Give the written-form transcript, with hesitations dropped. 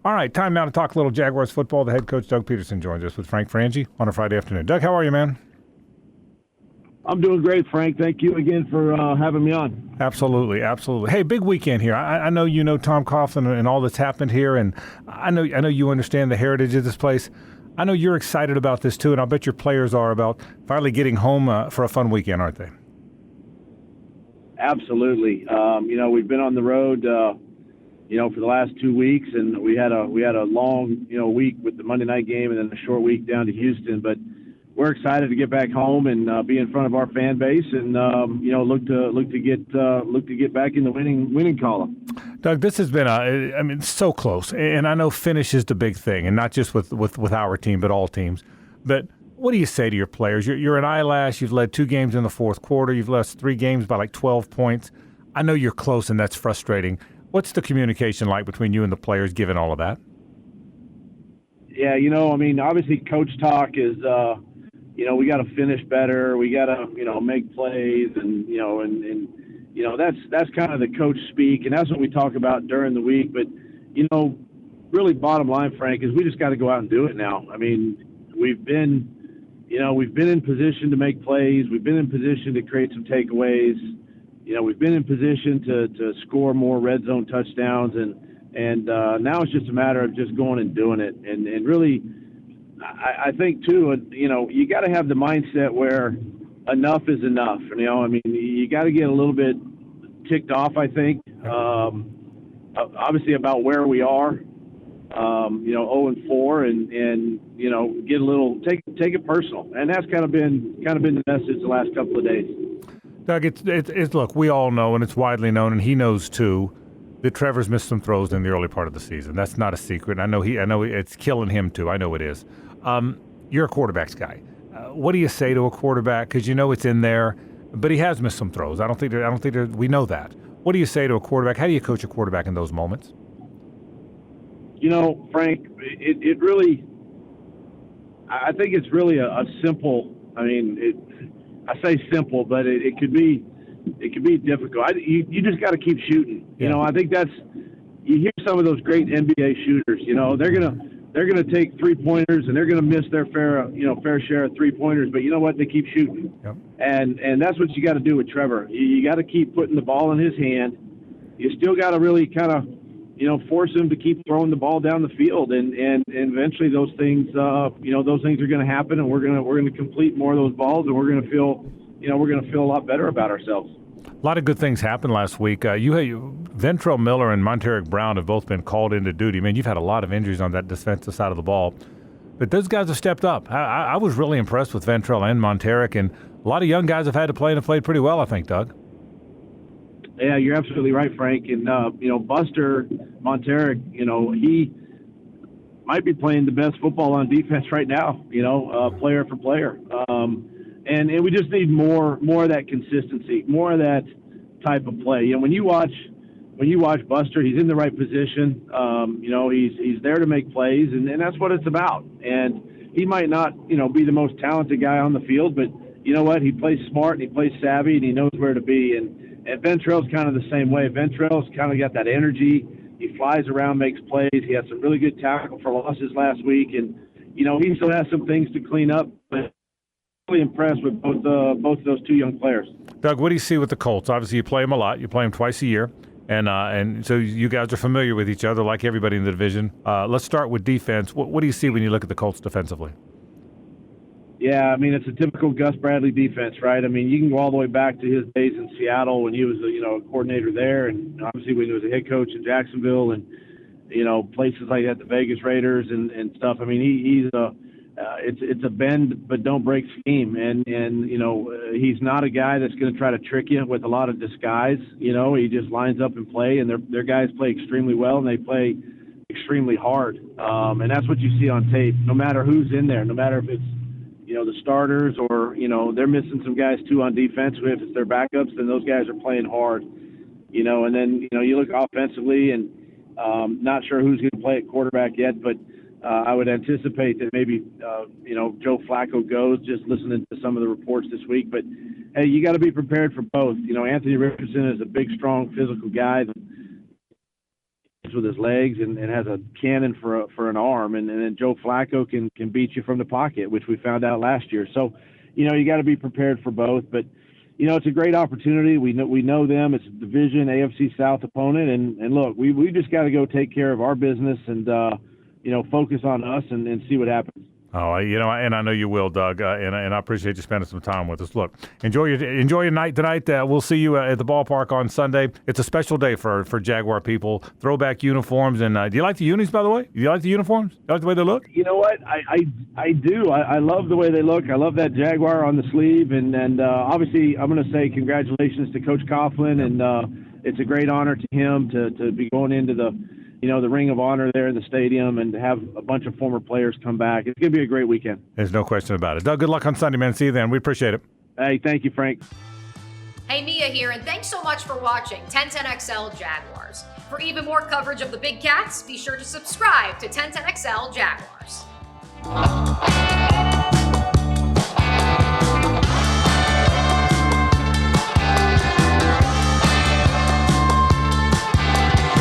All right, time now to talk a little Jaguars football. The head coach, Doug Pederson, joins us with Frank Frangie on a Friday afternoon. Doug, how are you, man? I'm doing great, Frank. Thank you again for having me on. Absolutely, absolutely. Hey, big weekend here. I know you know Tom Coughlin and all that's happened here, and I know you understand the heritage of this place. I know you're excited about this too, and I'll bet your players are about finally getting home for a fun weekend, aren't they? Absolutely. We've been on the road, for the last 2 weeks, and we had a long, week with the Monday night game, and then a short week down to Houston. But we're excited to get back home and be in front of our fan base, and look to get back in the winning column. Doug, this has been so close, and I know finish is the big thing, and not just with our team, but all teams. But what do you say to your players? You're an eyelash. You've led 2 games in the fourth quarter. You've lost 3 games by like 12 points. I know you're close, and that's frustrating. What's the communication like between you and the players, given all of that? Yeah, obviously coach talk is, we got to finish better. We got to, make plays, and that's kind of the coach speak, and that's what we talk about during the week. But, really bottom line, Frank, is we just got to go out and do it now. I mean, we've been in position to make plays. We've been in position to create some takeaways. We've been in position to score more red zone touchdowns, and now it's just a matter of just going and doing it. And really, I think too, you got to have the mindset where enough is enough. You got to get a little bit ticked off, I think, obviously about where we are, 0-4, and get a little take it personal, and that's kind of been the message the last couple of days. Doug, it's look, we all know, and it's widely known, and he knows too, that Trevor's missed some throws in the early part of the season. That's not a secret. I know it's killing him too. I know it is. You're a quarterback's guy. What do you say to a quarterback? Because it's in there, but he has missed some throws. I don't think we know that. What do you say to a quarterback? How do you coach a quarterback in those moments? Frank, it really, I think it's really a simple. I say simple, but it could be difficult. You just got to keep shooting. Yeah. I think you hear some of those great NBA shooters. They're gonna take 3-pointers, and they're gonna miss their fair share of 3-pointers. But you know what? They keep shooting. Yep. And that's what you got to do with Trevor. You got to keep putting the ball in his hand. You still got to really kind of force him to keep throwing the ball down the field, and eventually those things are going to happen, and we're going to complete more of those balls, and we're going to feel a lot better about ourselves. A lot of good things happened last week. Ventrel Miller and Monty Brown have both been called into duty. Man, you've had a lot of injuries on that defensive side of the ball, but those guys have stepped up. I was really impressed with Ventrel and Monty, and a lot of young guys have had to play and have played pretty well, I think, Doug. Yeah, you're absolutely right, Frank. And, Buster Monteric, he might be playing the best football on defense right now, player for player. And we just need more of that consistency, more of that type of play. When you watch Buster, he's in the right position. He's there to make plays, and that's what it's about. And he might not, be the most talented guy on the field, but you know what? He plays smart, and he plays savvy, and he knows where to be. And Ventrell's kind of the same way. Ventrell's kind of got that energy. He flies around, makes plays. He had some really good tackle for losses last week, and he still has some things to clean up. But really impressed with both of those 2 young players. Doug, what do you see with the Colts? Obviously, you play them a lot. You play them twice a year, and so you guys are familiar with each other, like everybody in the division. Let's start with defense. What do you see when you look at the Colts defensively? Yeah, it's a typical Gus Bradley defense, right? You can go all the way back to his days in Seattle when he was a coordinator there, and obviously when he was a head coach in Jacksonville, and places like that, the Vegas Raiders and stuff. It's a bend but don't break scheme, and he's not a guy that's going to try to trick you with a lot of disguise. He just lines up and play, and their guys play extremely well, and they play extremely hard, and that's what you see on tape. No matter who's in there, no matter if it's the starters or they're missing some guys too on defense. If it's their backups, then those guys are playing hard. And then you look offensively, and not sure who's going to play at quarterback yet, but I would anticipate that maybe, Joe Flacco goes, just listening to some of the reports this week. But, hey, you got to be prepared for both. Anthony Richardson is a big, strong, physical guy. with his legs and has a cannon for an arm, and then Joe Flacco can beat you from the pocket, which we found out last year. So, you got to be prepared for both. But it's a great opportunity. We know them. It's a division AFC South opponent, and look, we just got to go take care of our business and focus on us and see what happens. Oh, and I know you will, Doug, and I appreciate you spending some time with us. Look, enjoy your night tonight. We'll see you at the ballpark on Sunday. It's a special day for Jaguar people. Throwback uniforms, and do you like the unis, by the way? Do you like the uniforms? You like the way they look? You know what? I do. I love the way they look. I love that Jaguar on the sleeve, and obviously I'm going to say congratulations to Coach Coughlin, and it's a great honor to him to be going into the Ring of Honor there in the stadium and to have a bunch of former players come back. It's going to be a great weekend. There's no question about it. Doug, good luck on Sunday, man. See you then. We appreciate it. Hey, thank you, Frank. Hey, Mia here, and thanks so much for watching 1010XL Jaguars. For even more coverage of the Big Cats, be sure to subscribe to 1010XL Jaguars.